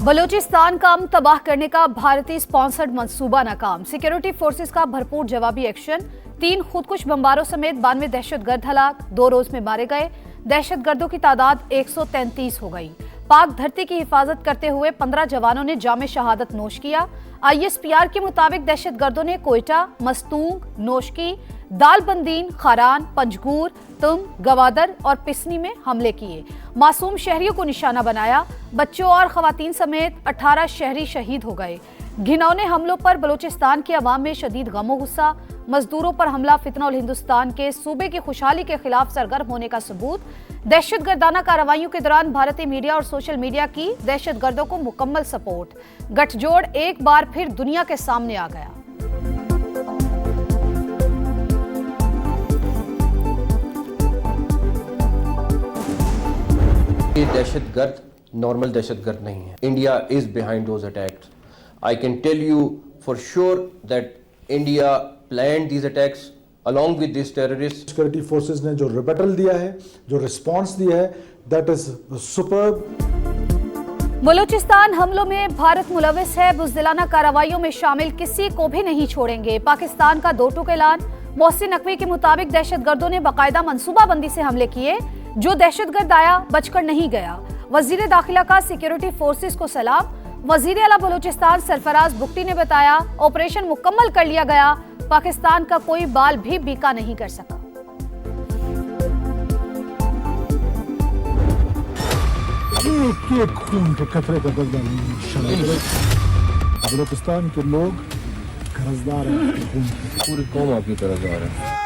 बलूचिस्तान का अमन तबाह करने का भारतीय स्पॉन्सर्ड मंसूबा नाकाम। सिक्योरिटी फोर्सेस का भरपूर जवाबी एक्शन। 3 खुदकुश बमबारों समेत 92 दहशतगर्द हलाक। 2 रोज में मारे गए दहशतगर्दों की तादाद 133 हो गई। पाक धरती की हिफाजत करते हुए 15 जवानों ने जामे शहादत नोश किया। ISPR के मुताबिक दहशतगर्दों ने कोयटा, मस्तूंग, नोशकी, दालबंदीन, खारान, पंजगूर, तुम, गवादर और पिसनी में हमले किए। मासूम शहरियों को निशाना बनाया। बच्चों और खवातीन समेत 18 शहरी शहीद हो गए। घिनौने हमलों पर बलूचिस्तान की आवाम में शदीद गम और गुस्सा। मजदूरों पर हमला फितनउल हिंदुस्तान के सूबे की खुशहाली के खिलाफ सरगर्म होने का सबूत। दहशतगर्दाना कार्रवाइयों के दौरान भारतीय मीडिया और सोशल मीडिया की दहशतगर्दों को मुकम्मल सपोर्ट। गठजोड़ एक बार फिर दुनिया के सामने आ गया। ये दहशतगर्द नॉर्मल दहशतगर्द नहीं है। India is behind those attacks. I can tell you for sure that India planned these attacks along with these terrorists. Security forces ने जो रिबेटल दिया है, जो रिस्पांस दिया है, दैट इज सुपर्ब। बलूचिस्तान हमलों में भारत मुलविस है। बुज़दिलाना कार्रवाइयों में शामिल किसी को भी नहीं छोड़ेंगे। पाकिस्तान का 2 टूक ऐलान। मोहसिन नकवी के मुताबिक दहशतगर्दों ने बाकायदा मंसूबाबंदी से हमले किए। जो दहशतगर्द आया बचकर नहीं गया। वजीर दाखिला का सिक्योरिटी फोर्सेस को सलाम। वजीर आला बलूचिस्तान सरफराज बुगटी ने बताया, ऑपरेशन मुकम्मल कर लिया गया। पाकिस्तान का कोई बाल भी बीका नहीं कर सका। एक खून के कतरे का बदला बलूचिस्तान के लोग कर्जदार हैं। पूरी कौम आपकी कर्जदार है।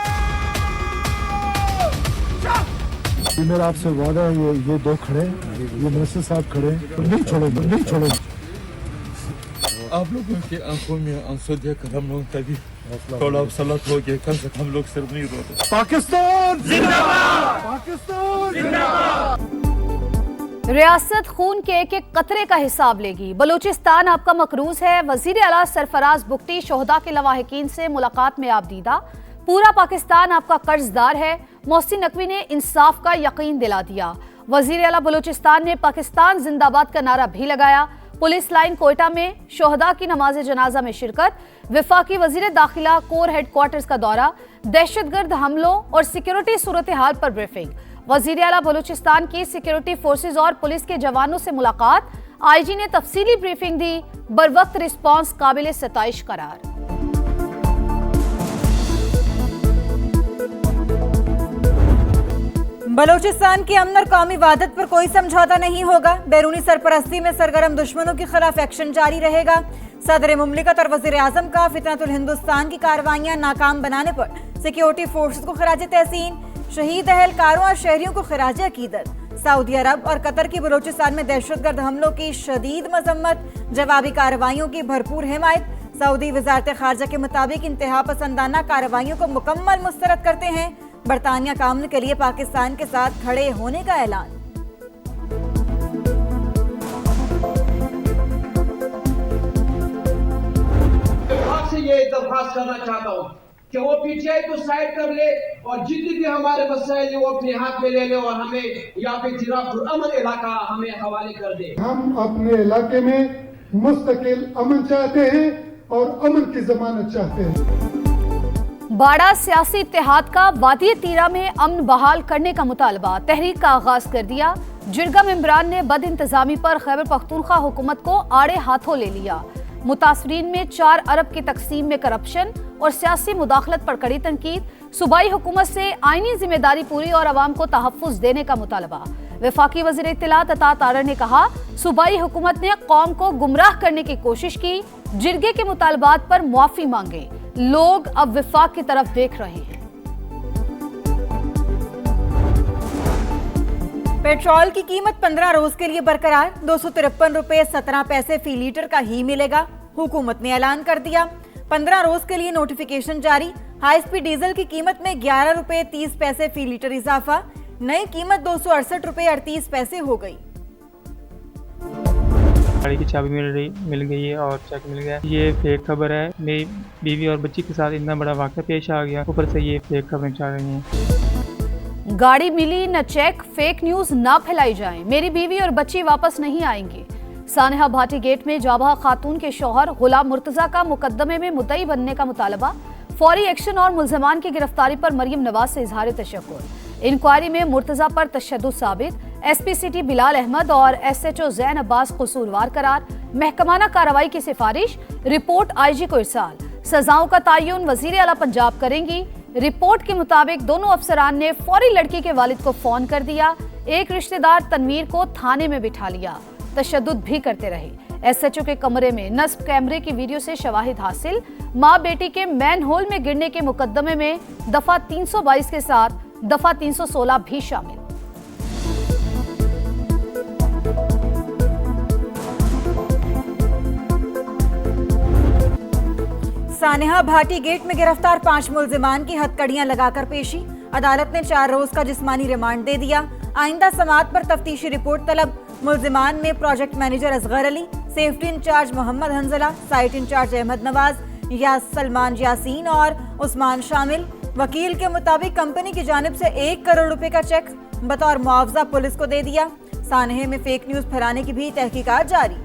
ये मेरा आपसे वादा है, ये 2 खड़े, ये मिनिस्टर साहब खड़े, नहीं छोड़ेंगे, नहीं छोड़ेंगे। आप लोगों की आंखों में आंसू देखकर हम लोग तभी थोड़ा सलत हो गया। कम से कम लोग सिर्फ नहीं रोते। पाकिस्तान जिंदाबाद! पाकिस्तान जिंदाबाद! रियासत खून के एक कतरे का हिसाब लेगी। बलूचिस्तान आपका मकरूज है। वजीर आला सरफराज बुगटी शोहदा के लवाहिकीन से मुलाकात में आप दीदा। पूरा पाकिस्तान आपका कर्जदार है। मोहसिन नकवी ने इंसाफ का यकीन दिला दिया। वजीर आला बलूचिस्तान ने पाकिस्तान जिंदाबाद का नारा भी लगाया। पुलिस लाइन कोयटा में शोहदा की नमाज जनाजा में शिरकत। विफाकी वजीर दाखिला कोर हेडक्वार्टर्स का दौरा। दहशतगर्द हमलों और सिक्योरिटी सूरत हाल पर ब्रीफिंग। वजीर आला बलूचिस्तान की सिक्योरिटी फोर्सेज और पुलिस के जवानों से मुलाकात। IG ने तफसीली ब्रीफिंग दी। बरवक्त रिस्पांस काबिल सताइश करार। बलूचिस्तान की अमन और कौमी वादत पर कोई समझौता नहीं होगा। बैरूनी सरपरस्ती में सरगर्म दुश्मनों के खिलाफ एक्शन जारी रहेगा। सदर मुमलिकत और वजीर आजम का फितनतुल हिंदुस्तान की कार्रवाइयां नाकाम बनाने पर सिक्योरिटी फोर्सेस को खराज तहसीन। शहीद अहलकारों और शहरियों को खराज अकीदत। सऊदी अरब और कतर की बलूचिस्तान में दहशतगर्द हमलों की शदीद मजम्मत। जवाबी कार्रवाइयों की भरपूर हिमायत। सऊदी वजारत खारजा के मुताबिक इंतहा पसंदाना कार्रवाइयों को मुकम्मल मुस्तरद करते हैं। बरतानिया का अमन के लिए पाकिस्तान के साथ खड़े होने का ऐलान। से ये दरख्वास्त करना चाहता हूँ कि वो PTI को साइड कर ले और जितनी भी हमारे मसाइल है वो अपने हाथ में ले ले और हमें यहाँ पे जिराफुल-अमन इलाका हमें हवाले कर दे। हम अपने इलाके में मुस्तकिल अमन चाहते हैं और अमन की जमानत चाहते हैं। बाड़ा सियासी इत्तेहाद का वादी तीरा में अमन बहाल करने का मुतालबा। तहरीक का आगाज कर दिया। जिरगा मेंबरान ने बद इंतजामी पर खैबर पख्तूनख्वा हुकूमत को आड़े हाथों ले लिया। मुतासरीन में 4 अरब की तकसीम में करप्शन और सियासी मुदाखलत पर कड़ी तनकीद। सूबाई हुकूमत से आईनी जिम्मेदारी पूरी और अवाम को तहफ़्फ़ुज़ देने का मुतालबा। वफाकी वज़ीर इत्तलात अता तारर ने कहा, सूबाई हुकूमत ने कौम को गुमराह करने की कोशिश की। जिरगे के मुतालबात पर मुआफ़ी मांगे। लोग अब विफाक की तरफ देख रहे हैं। पेट्रोल की कीमत 15 रोज के लिए बरकरार। 253 रुपए 17 पैसे फी लीटर का ही मिलेगा। हुकूमत ने ऐलान कर दिया। 15 रोज के लिए नोटिफिकेशन जारी। हाई स्पीड डीजल की कीमत में 11 रुपए 30 पैसे फी लीटर इजाफा। नई कीमत 268 रुपए 38 पैसे हो गई। गाड़ी की चाबी मिल गई है और चेक मिल गया। ये फेक खबर है। मेरी बीवी और बच्ची के साथ इतना बड़ा वाक़या पेश आ गया, ऊपर से ये फेक खबरें चल रही हैं। गाड़ी मिली न चेक, फेक न्यूज ना फैलाई जाए। मेरी बीवी और बच्ची वापस नहीं आएंगे। सानेहा भाटी गेट में जाबहा खातून के शौहर गुलाम मुर्तजा का मुकदमे में मुद्दई बनने का मुतालबा, फौरी एक्शन और मुल्जमान की गिरफ्तारी पर मरियम नवाज से इजहार तशक्कुर। इंक्वायरी में मुर्तजा पर तशद्दुद साबित, एसपी सिटी बिलाल अहमद और एसएचओ जैन अब्बास कसूरवार करार, महकमाना कार्रवाई की सिफारिश, रिपोर्ट आईजी को इरसाल। सजाओं का तयन वजीर आला पंजाब करेंगी। रिपोर्ट के मुताबिक दोनों अफसरान ने फौरी लड़की के वालिद को फोन कर दिया, एक रिश्तेदार तनवीर को थाने में बिठा लिया, तशद्दुद भी करते रहे। एसएचओ के कमरे में नस्ब कैमरे की वीडियो से शवाहिद हासिल। मां बेटी के मैन होल में गिरने के मुकदमे में दफा 322 के साथ दफा 316 भी शामिल। सानेहा भाटी गेट में गिरफ्तार 5 मुल्जिमान की हथकड़ियां लगाकर पेशी। अदालत ने 4 रोज का जिस्मानी रिमांड दे दिया। आइंदा समाअत पर तफ्तीशी रिपोर्ट तलब। मुल्जिमान में project manager Asghar Ali, safety incharge Mohammad Hanzala, site incharge Ahmed Nawaz, या सलमान यासीन और उस्मान शामिल। वकील के मुताबिक कंपनी की जानिब से 1 करोड़ रुपए का चेक बतौर मुआवजा पुलिस को दे दिया। सानेहे में फेक न्यूज फैलाने की भी तहकीकात जारी।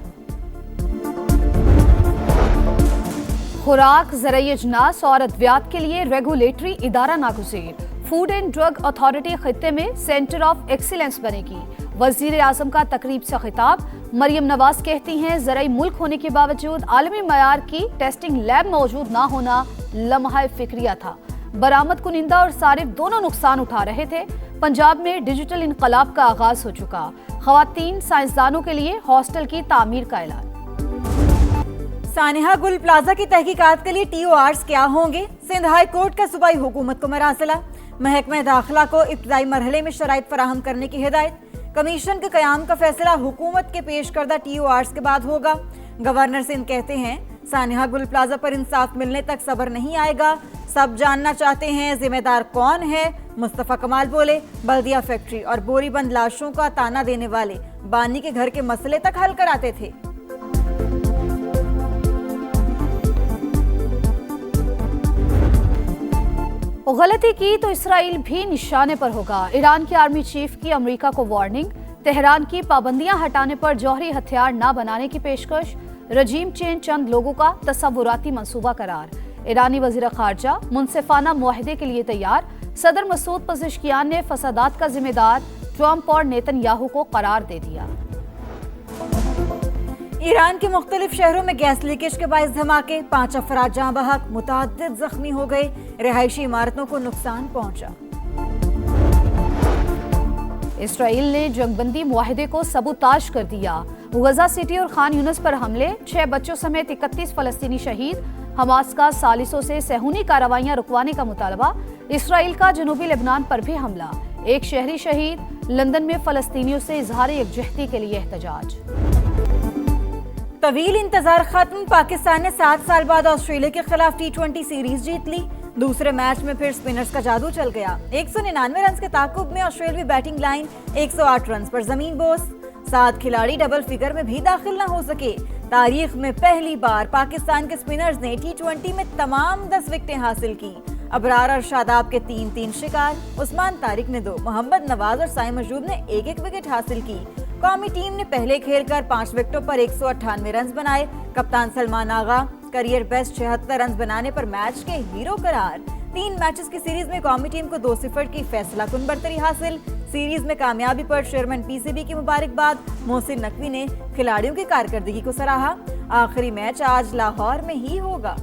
खुराक, ज़राई अजनास और अद्वियात के लिए रेगुलेटरी इदारा नागुज़ीर। फूड एंड ड्रग अथॉरिटी खित्ते में सेंटर ऑफ एक्सीलेंस बनेगी। वज़ीर आज़म का तकरीब से खिताब। मरियम नवाज कहती हैं, ज़राई मुल्क होने के बावजूद आलमी मयार की टेस्टिंग लैब मौजूद ना होना लम्हा फिक्रिया था। बरामद कुनिंदा और सारिफ दोनों नुकसान उठा रहे थे। पंजाब में डिजिटल इनकलाब का आगाज हो चुका। ख़वातीन साइंसदानों के लिए हॉस्टल की तामीर का ऐलान। सानेहा गुल प्लाजा की तहकीकात के लिए TORs क्या होंगे? सिंध हाई कोर्ट का सूबाई हुकूमत को मरासला। महकमा दाखिला को इब्तदाई मरहले में शराइत फराहम करने की हिदायत। कमीशन के कयाम का फैसला हुकूमत के पेश करदा TORs के बाद होगा। गवर्नर सिंध कहते हैं, सानेहा गुल प्लाजा पर इंसाफ मिलने तक सब्र नहीं आएगा। सब जानना चाहते हैं जिम्मेदार कौन है। मुस्तफा कमाल बोले, बल्दिया फैक्ट्री और बोरी बंद लाशों का ताना देने वाले बानी के घर के मसले तक हल कराते थे। गलती की तो इसराइल भी निशाने पर होगा। ईरान के आर्मी चीफ की अमेरिका को वार्निंग। तेहरान की पाबंदियां हटाने पर जौहरी हथियार न बनाने की पेशकश। रजीम चेंज चंद लोगों का तसव्वुराती मंसूबा करार। ईरानी वजीर खारजा मुनसिफाना मुआहदे के लिए तैयार। सदर मसूद पज़ेश्कियान ने फसादात का जिम्मेदार ट्रंप और नेतन्याहू को करार दे दिया। ईरान के मुख्तलिफ शहरों में गैस लीकेज के बायस धमाके, 5 अफराद जाँ बहक, मुतअद्दिद जख्मी हो गए। रिहायशी इमारतों को नुकसान पहुंचा। इसराइल ने जंगबंदी मुआहदे को सबूताज कर दिया। गजा सिटी और खान यूनिस पर हमले, 6 बच्चों समेत 31 फलस्तीनी शहीद। हमास का सालिसों से सहूनी कार्रवाइयां रुकवाने का मुतालबा। इसराइल का जनूबी लेबनान पर भी हमला, 1 शहरी शहीद। लंदन में फलस्तीनियों से इजहार यकजहती के लिए एहतजाज। तवील इंतजार खत्म। पाकिस्तान ने 7 साल बाद ऑस्ट्रेलिया के खिलाफ T20 सीरीज जीत ली। दूसरे मैच में फिर स्पिनर्स का जादू चल गया। 199 रन के ताकुब में ऑस्ट्रेलियावी बैटिंग लाइन 108 रन पर जमीन बोस। 7 खिलाड़ी डबल फिगर में भी दाखिल न हो सके। तारीख में पहली बार पाकिस्तान के स्पिनर्स ने T20 में तमाम 10 विकेटें हासिल की। अबरार और शादाब के 3-3 शिकार। उस्मान तारिक ने 2, मोहम्मद नवाज और साइम मजूब ने 1-1 विकेट हासिल की। कौमी टीम ने पहले खेलकर 5 विकेटों पर 198 रन बनाए। कप्तान सलमान आगा करियर बेस्ट 76 रन बनाने पर मैच के हीरो करार। 3 मैचेस की सीरीज में कौमी टीम को 2-0 की फैसला कुन बढ़तरी हासिल। सीरीज में कामयाबी पर चेयरमैन PCB की मुबारकबाद। मोहसिन नकवी ने खिलाड़ियों की कारकर्दगी को सराहा। आखिरी मैच आज लाहौर में ही होगा।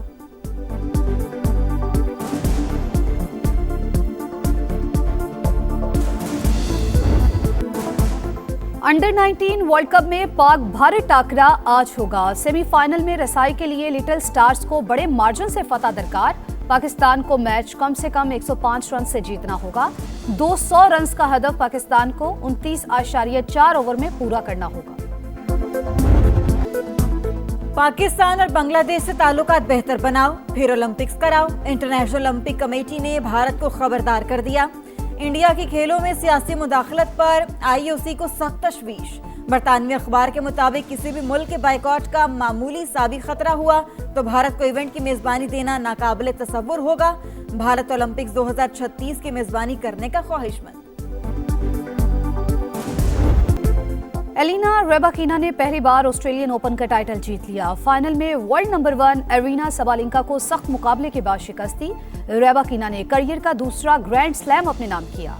अंडर 19 वर्ल्ड कप में पाक भारत टाकरा आज होगा। सेमीफाइनल में रसाई के लिए लिटिल स्टार्स को बड़े मार्जिन से फतह दरकार। पाकिस्तान को मैच कम से कम 105 रन से जीतना होगा। 200 रन का हदफ पाकिस्तान को 29.4 ओवर में पूरा करना होगा। पाकिस्तान और बांग्लादेश से ताल्लुकात बेहतर बनाओ, फिर ओलंपिक्स कराओ। इंटरनेशनल ओलंपिक कमेटी ने भारत को खबरदार कर दिया। इंडिया की खेलों में सियासी मुदाखलत पर IOC को सख्त तशवीश। बरतानवी अखबार के मुताबिक किसी भी मुल्क के बाइकॉट का मामूली साबी खतरा हुआ तो भारत को इवेंट की मेजबानी देना नाकाबिले तसव्वुर होगा। भारत ओलंपिक्स 2036 की मेजबानी करने का ख्वाहिशमंद। एलिना रेबाकिना ने पहली बार ऑस्ट्रेलियन ओपन का टाइटल जीत लिया। फाइनल में वर्ल्ड नंबर 1 एरिना सबालेंका को सख्त मुकाबले के बाद शिकस्त दी। रेबाकिना ने करियर का दूसरा ग्रैंड स्लैम अपने नाम किया।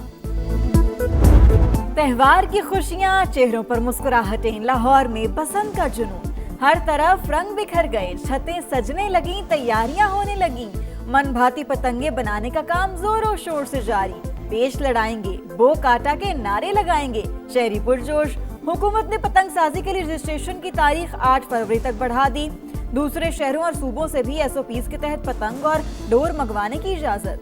त्योहार की खुशियां, चेहरों पर मुस्कुराहटें, लाहौर में बसंत का जुनून, हर तरफ रंग बिखर गए, छतें सजने लगी, तैयारियां होने लगी, मन भाती पतंगे बनाने का काम जोरों शोर से जारी, पेश लड़ाएंगे, बो काटा के नारे लगाएंगे, शहरी पुरजोश। हुकूमत ने पतंग साजी के लिए रजिस्ट्रेशन की तारीख 8 फरवरी तक बढ़ा दी। दूसरे शहरों और सूबों से भी SOPs के तहत पतंग और डोर मंगवाने की इजाजत।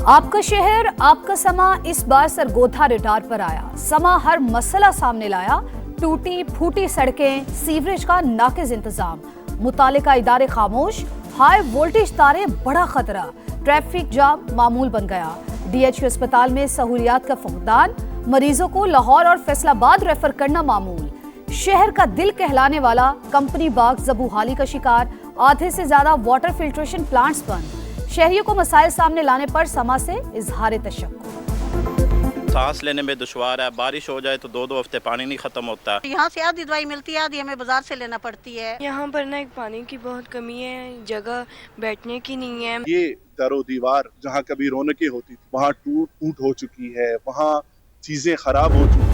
आपका शहर, आपका समा इस बार सरगोधा रडार पर आया। समा हर मसला सामने लाया। टूटी फूटी सड़कें, सीवरेज का नाकिज इंतजाम, मुतालिका इदारे खामोश, हाई वोल्टेज तारे बड़ा खतरा, ट्रैफिक जाम मामूल बन गया। DHU अस्पताल में सहूलियात का फुकदान, मरीजों को लाहौर और फैसलाबाद रेफर करना मामूल। शहर का दिल कहलाने वाला कंपनी बाग जबूहाली का शिकार, आधे से ज्यादा वाटर फिल्ट्रेशन प्लांट्स बंद। शहरियों को मसाइल सामने लाने पर समा से इजहार तशक्कुर। सांस लेने में दुश्वार है, बारिश हो जाए तो 2-2 हफ्ते पानी नहीं खत्म होता। यहाँ से आधी दवाई मिलती है, आधी हमें बाजार से लेना पड़ती है। यहाँ पर ना एक पानी की बहुत कमी है, जगह बैठने की नहीं है। ये दरो दीवार जहाँ कभी रौनकें होती थी वहाँ टूट हो चुकी है, वहाँ चीजें खराब हो चुकी